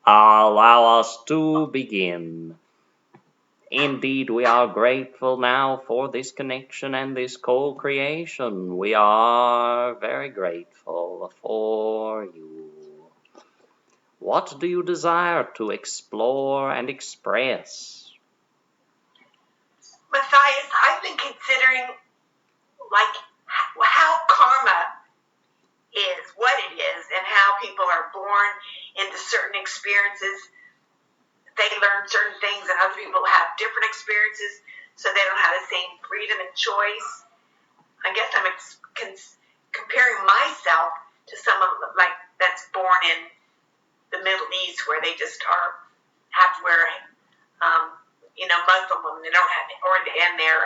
Allow us to begin. Indeed, we are grateful now for this connection and this co-creation. We are very grateful for you. What do you desire to explore and express? Matthias, I've been considering how karma is, what it is, and how people are born into certain experiences. They learn certain things, and other people have different experiences, so they don't have the same freedom and choice. I guess I'm comparing myself to someone that's born in the Middle East, where they just have to wear, Muslim women. They don't have, and their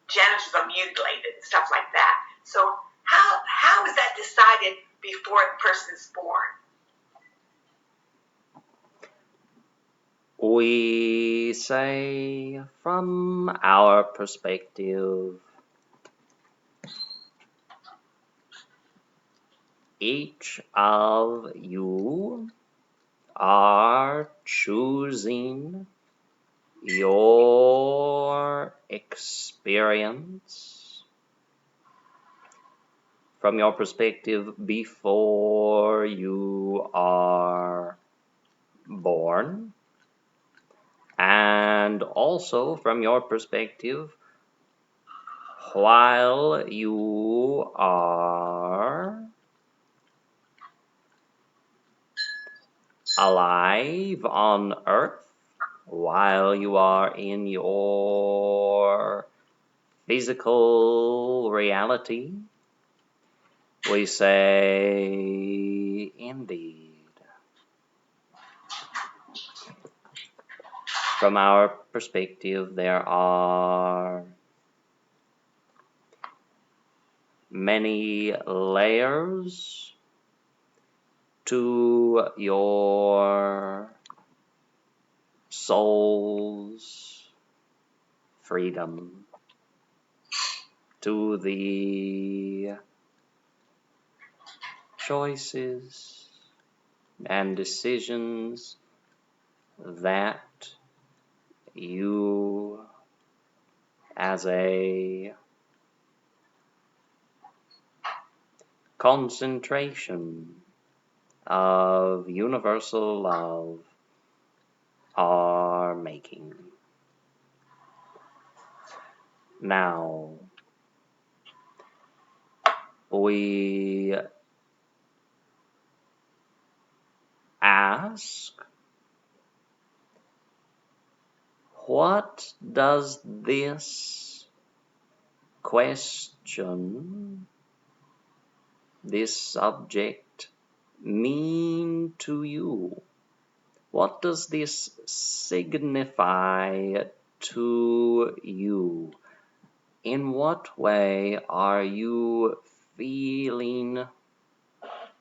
genitals are mutilated and stuff like that. So how is that decided before a person is born? We say, from our perspective, each of you are choosing your experience from your perspective before you are born, and also from your perspective while you are alive on Earth, while you are in your physical reality. We say, indeed. From our perspective, there are many layers to your soul's freedom, to the choices and decisions that you, as a concentration of universal love, are making. Now, we ask, what does this question, this subject, mean to you? What does this signify to you? In what way are you feeling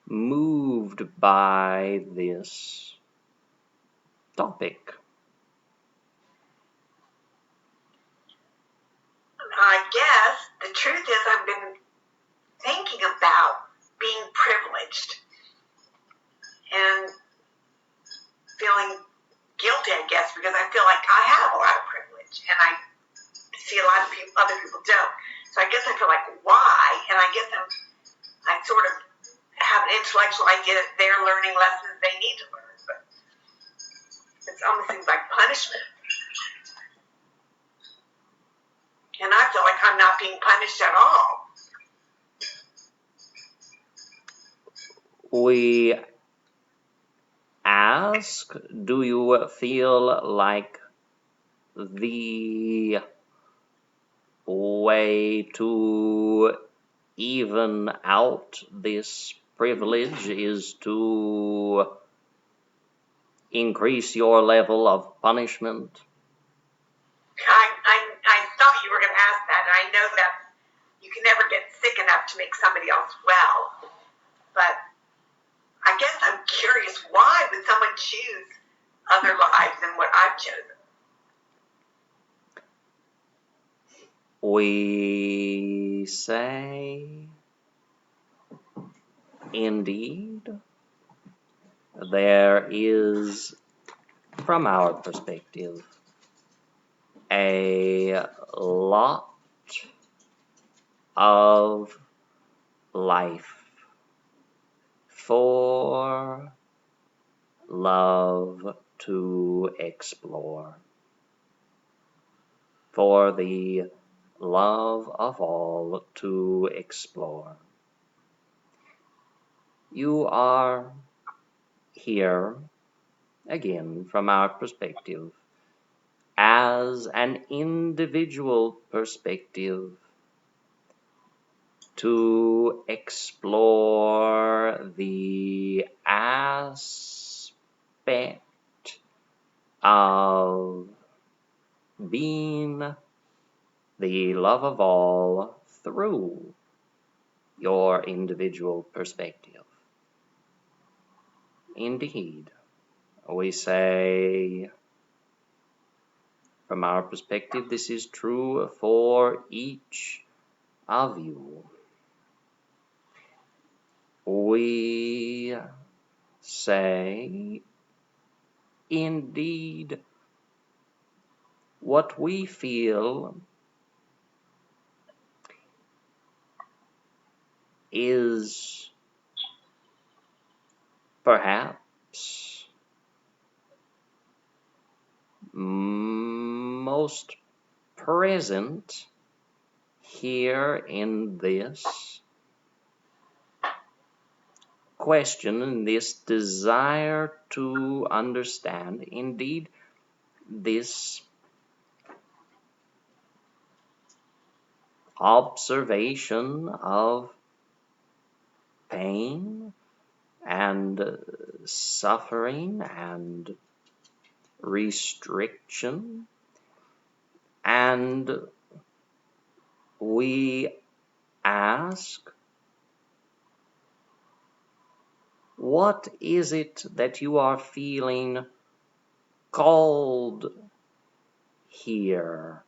moved by this topic? I guess the truth is I've been thinking about being privileged and feeling guilty, I guess, because I feel like I have a lot of privilege, and I see a lot of other people don't. So I guess I feel like, why? And I guess I sort of have an intellectual idea that they're learning lessons they need to learn, but it almost seems like punishment. And I feel like I'm not being punished at all. We ask, do you feel like the way to even out this privilege is to increase your level of punishment? I thought you were going to ask that, and I know that you can never get sick enough to make somebody else well, but I guess I'm curious, why would someone choose other lives than what I've chosen? We say, indeed, there is, from our perspective, a lot of life for love to explore, for the love of all to explore. You are here, again, from our perspective, as an individual perspective, to explore the aspect of being the love of all through your individual perspective. Indeed, we say, from our perspective, this is true for each of you. We say, indeed, what we feel is perhaps most present here in this question, in this desire to understand, indeed, this observation of pain and suffering and restriction, and we ask, what is it that you are feeling called here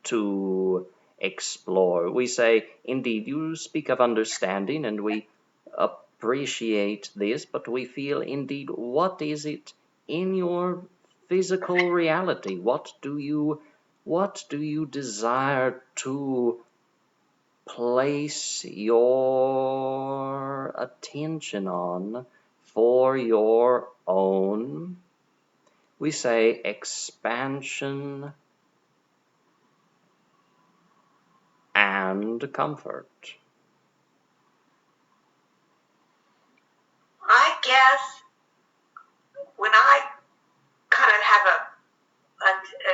to explore? We say, indeed, you speak of understanding, and we appreciate this, but we feel, indeed, what is it in your physical reality? What do you desire to place your attention on for your own, we say, expansion and comfort? I guess when I kind of have a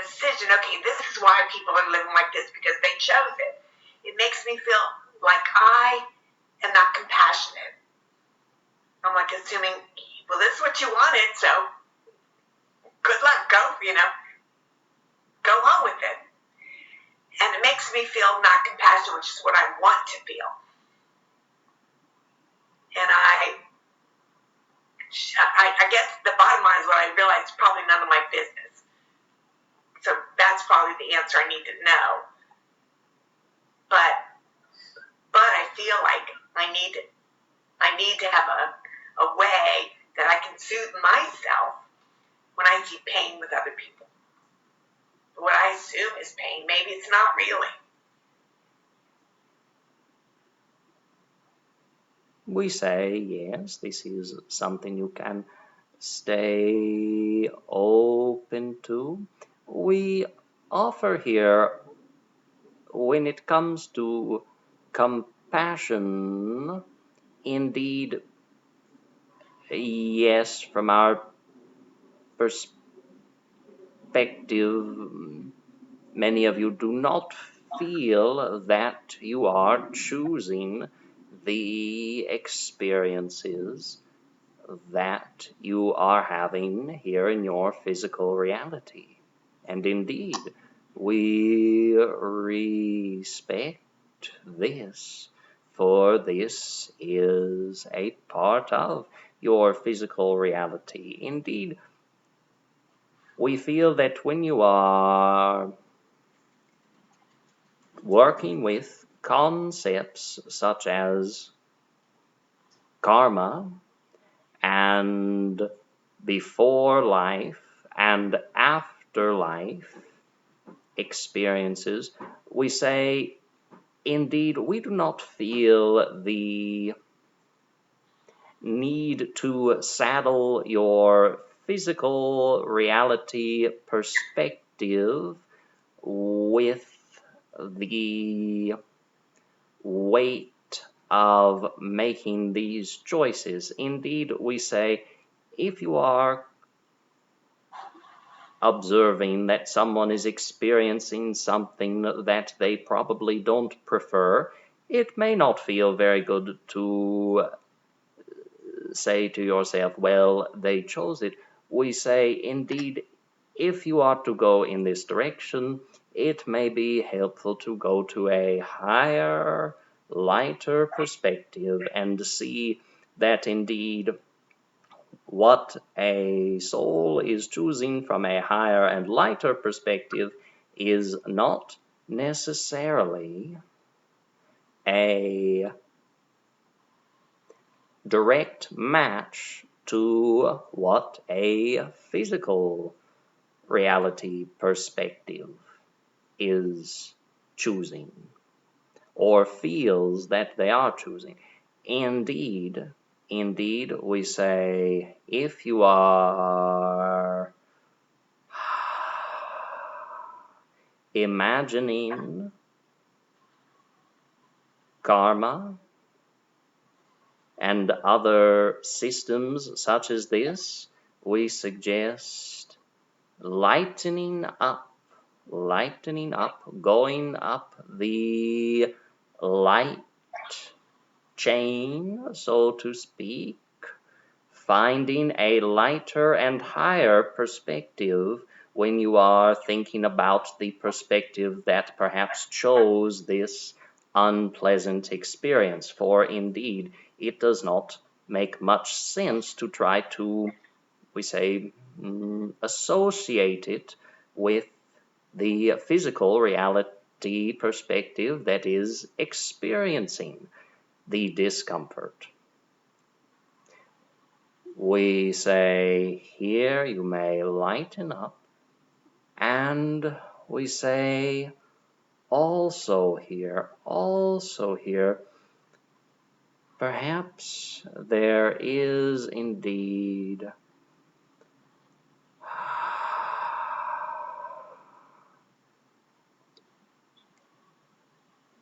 decision, okay, this is why people are living like this, because they chose it. It makes me feel like I am not compassionate. I'm like assuming, well, this is what you wanted, so good luck, go on with it. And it makes me feel not compassionate, which is what I want to feel. And I guess the bottom line is what I realize is probably none of my business. So that's probably the answer I need to know. But I feel like I need to have a way that I can soothe myself when I see pain with other people. What I assume is pain, maybe it's not really. We say, yes, this is something you can stay open to. We offer here, when it comes to compassion, indeed, yes, from our perspective, many of you do not feel that you are choosing the experiences that you are having here in your physical reality. And indeed, we respect this, for this is a part of your physical reality. Indeed, we feel that when you are working with concepts such as karma and before life and after life experiences, we say, indeed, we do not feel the need to saddle your physical reality perspective with the weight of making these choices. Indeed, we say, if you are observing that someone is experiencing something that they probably don't prefer, it may not feel very good to say to yourself, well, they chose it. We say, indeed, if you are to go in this direction, it may be helpful to go to a higher, lighter perspective and see that indeed what a soul is choosing from a higher and lighter perspective is not necessarily a direct match to what a physical reality perspective is choosing or feels that they are choosing. Indeed, we say, if you are imagining karma and other systems such as this, we suggest lightening up, going up the light chain, so to speak, finding a lighter and higher perspective when you are thinking about the perspective that perhaps chose this unpleasant experience. For indeed, it does not make much sense to try to, we say, associate it with the physical reality perspective that is experiencing the discomfort. We say, here you may lighten up, and we say, also here, perhaps there is indeed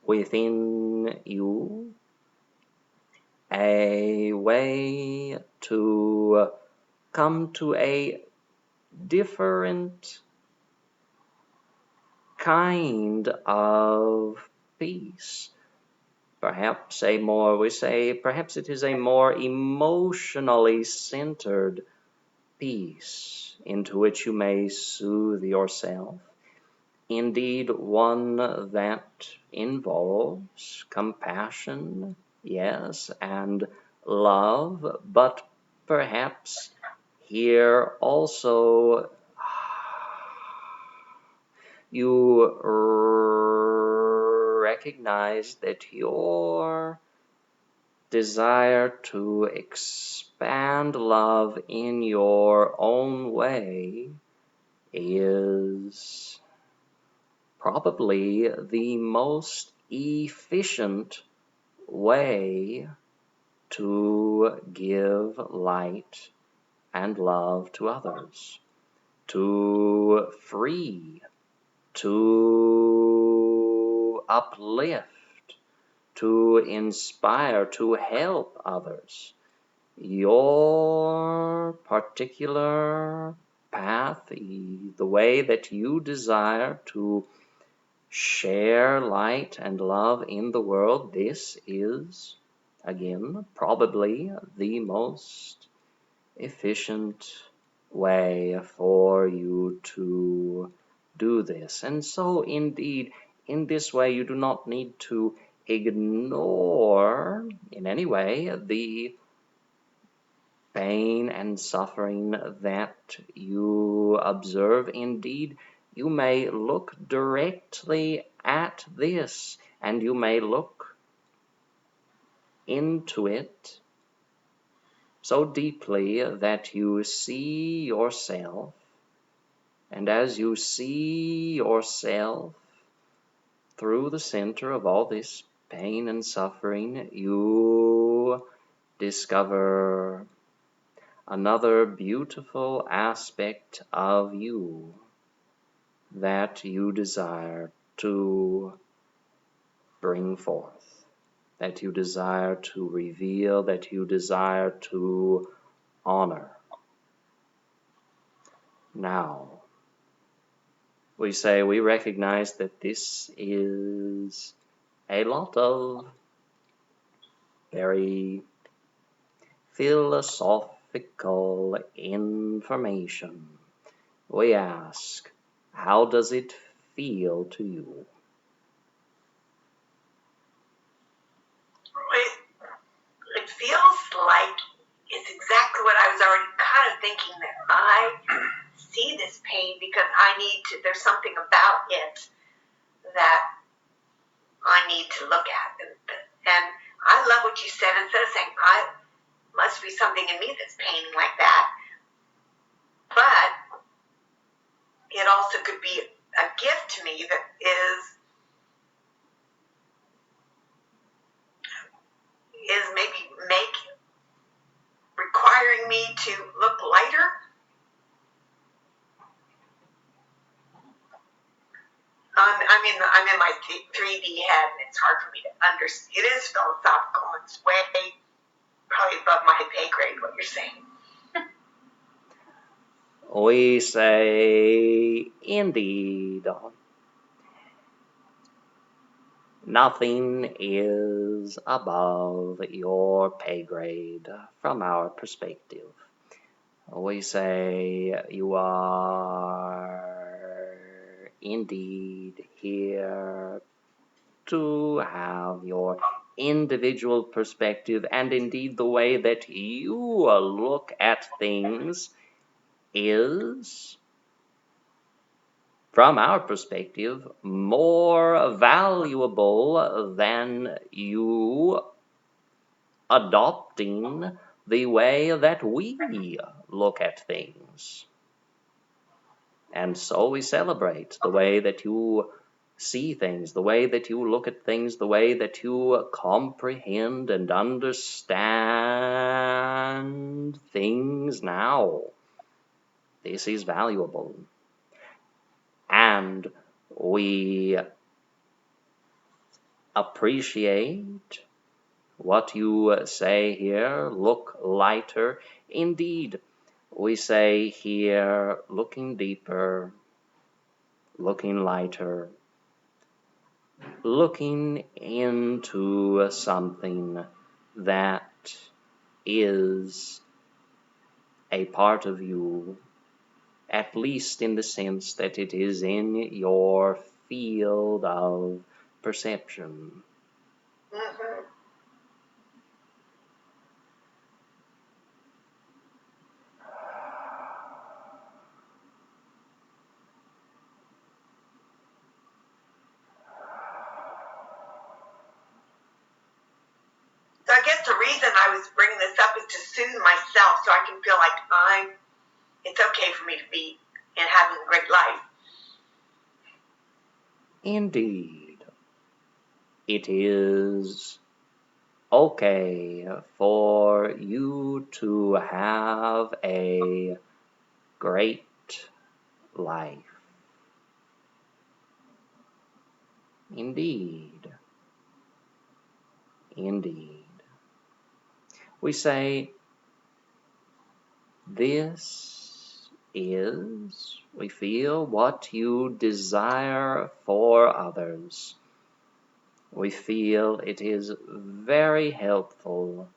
within you a way to come to a different kind of peace. Perhaps perhaps it is a more emotionally centered peace into which you may soothe yourself. Indeed, one that involves compassion, yes, and love, but perhaps here also you recognize that your desire to expand love in your own way is probably the most efficient way to give light and love to others, to free, to uplift, to inspire, to help others. Your particular path, the way that you desire to share light and love in the world, this is, again, probably the most efficient way for you to do this. And so, indeed, in this way, you do not need to ignore in any way the pain and suffering that you observe. Indeed, you may look directly at this, and you may look into it so deeply that you see yourself, and as you see yourself through the center of all this pain and suffering, you discover another beautiful aspect of you that you desire to bring forth, that you desire to reveal, that you desire to honor. Now, we say we recognize that this is a lot of very philosophical information. We ask, how does it feel to you? It feels like it's exactly what I was already kind of thinking, that I see this pain because there's something about it that I need to look at. And I love what you said. Instead of saying, must be something in me that's paining like that, but it also could be a gift to me that is maybe requiring me to look lighter. I'm in my 3D head, and it's hard for me to understand. It is philosophical. It's way probably above my pay grade, what you're saying. We say, indeed, nothing is above your pay grade from our perspective. We say you are indeed here to have your individual perspective, and indeed the way that you look at things is, from our perspective, more valuable than you adopting the way that we look at things. And so we celebrate the way that you see things, the way that you look at things, the way that you comprehend and understand things now. This is valuable. And we appreciate what you say here, look lighter. Indeed, we say here, looking deeper, looking lighter, looking into something that is a part of you, at least in the sense that it is in your field of perception. Mm-hmm. So I guess the reason I was bringing this up is to soothe myself, so I can feel like it's okay for me to be and having a great life. Indeed, it is okay for you to have a great life. Indeed. Indeed. We say, this is, we feel, what you desire for others. We feel it is very helpful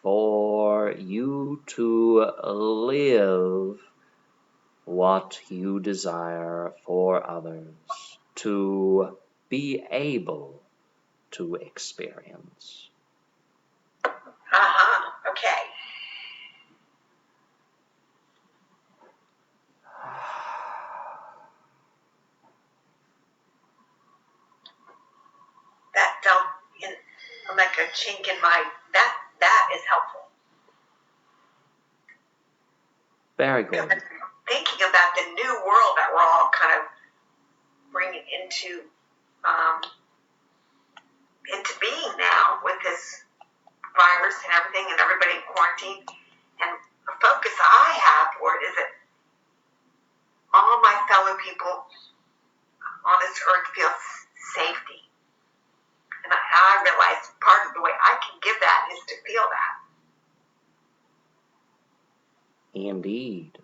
for you to live what you desire for others, to be able to experience. Okay. That felt like a chink in my, that is helpful. Very good. Thinking about the new world that we're all kind of bringing into being now with this virus and everything and everybody in quarantine. And the focus I have for it is that all my fellow people on this earth feel safety. And I realize part of the way I can give that is to feel that. Indeed.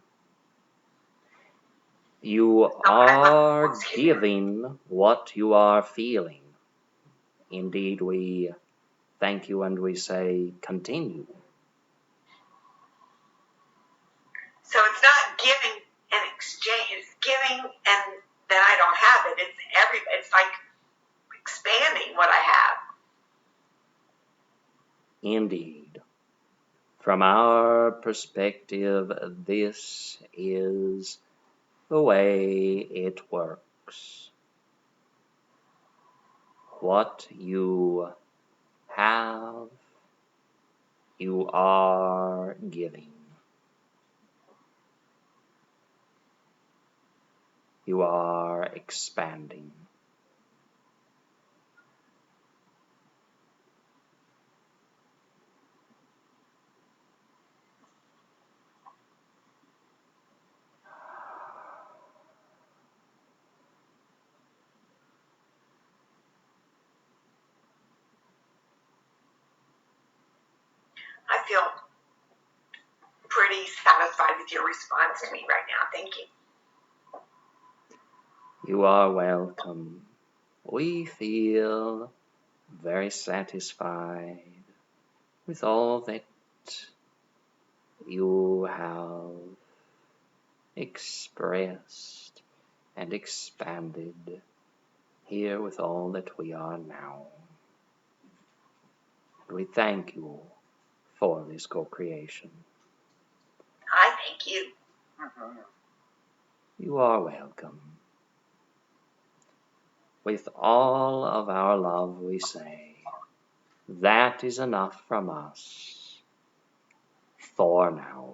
You are giving what you are feeling. Indeed, we thank you and we say continue. So it's not giving and exchange, it's giving and then I don't have it. It's like expanding what I have. Indeed. From our perspective, this is the way it works. What you have, you are giving. You are expanding. I feel pretty satisfied with your response to me right now. Thank you. You are welcome. We feel very satisfied with all that you have expressed and expanded here with all that we are now. And we thank you for this co-creation. I thank you. You are welcome. With all of our love we say, that is enough from us for now.